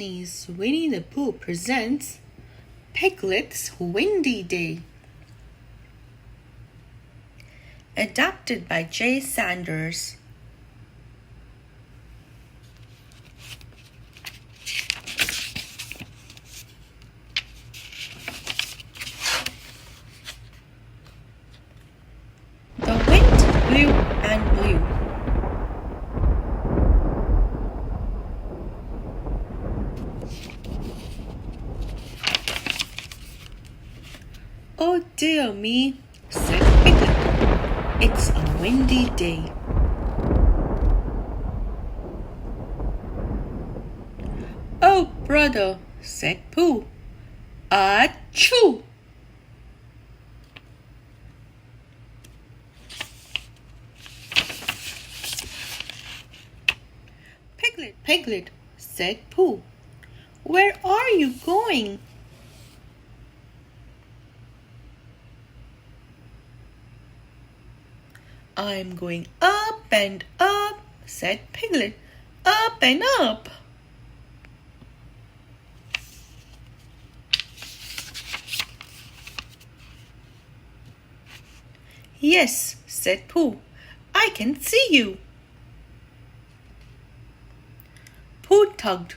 Disney's Winnie the Pooh presents Piglet's Windy Day. Adapted by J. Sanders. The wind blew and blew. Oh dear me, said Piglet. It's a windy day. Oh brother, said Pooh. Achoo! Piglet, Piglet, said Pooh. Where are you going? I'm going up and up, said Piglet. Up and up. Yes, said Pooh. I can see you. Pooh tugged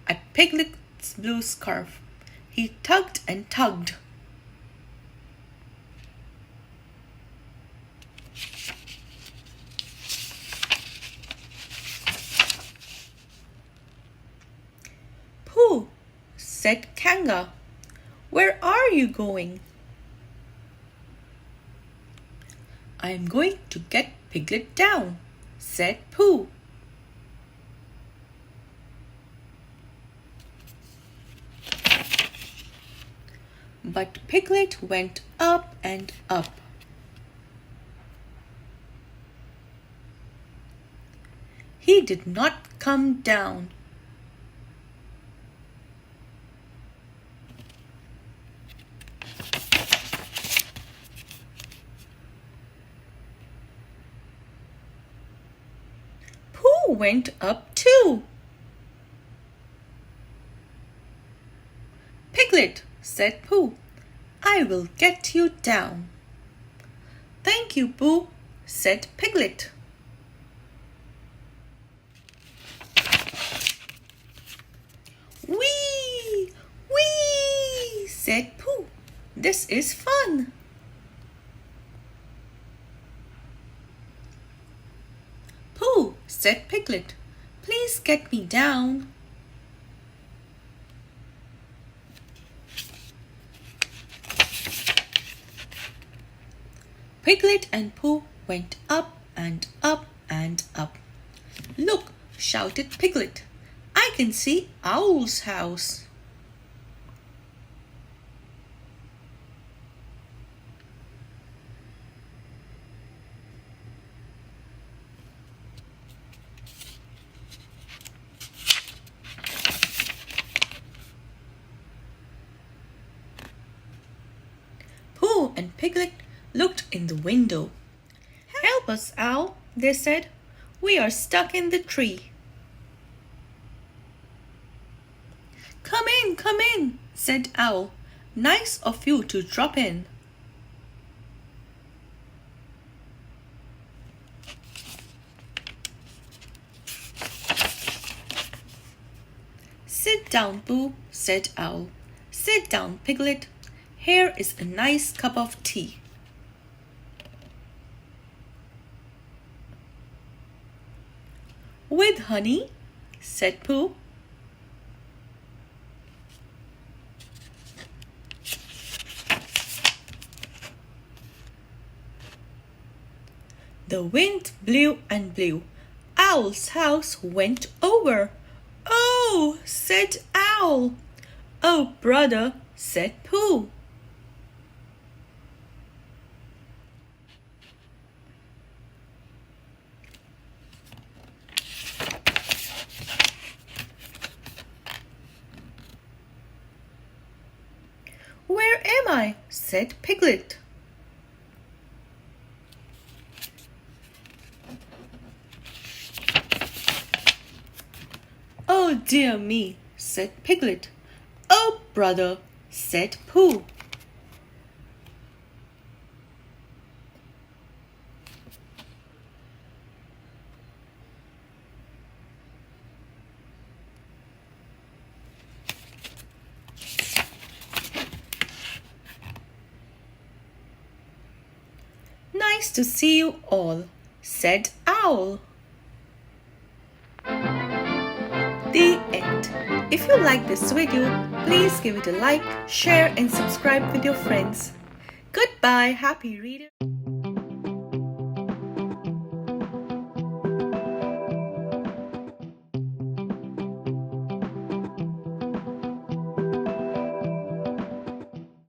at Piglet's blue scarf. He tugged and tugged. Pooh, said Kanga, where are you going? I'm going to get Piglet down, said Pooh. But Piglet went up and up. He did not come down. Pooh went up too. Piglet, said Pooh, I will get you down. Thank you, Pooh, said Piglet. Whee! Whee! said Pooh. This is fun. Pooh, said Piglet, please get me down. Piglet and Pooh went up and up and up. Look, shouted Piglet, I can see Owl's house. Pooh and Piglet looked in the window. Help us, Owl, they said. We are stuck in the tree. Come in, said Owl. Nice of you to drop in. Sit down, Pooh, said Owl. Sit down, Piglet. Here is a nice cup of tea. With honey, said Pooh. The wind blew and blew. Owl's house went over. Oh, said Owl. Oh, brother, said Pooh. Where am I? said Piglet. Oh dear me, said Piglet. "Oh, brother," said Pooh. "Nice to see you all," said Owl. The end. If you like this video, please give it a like, share and subscribe with your friends. Goodbye, happy reader.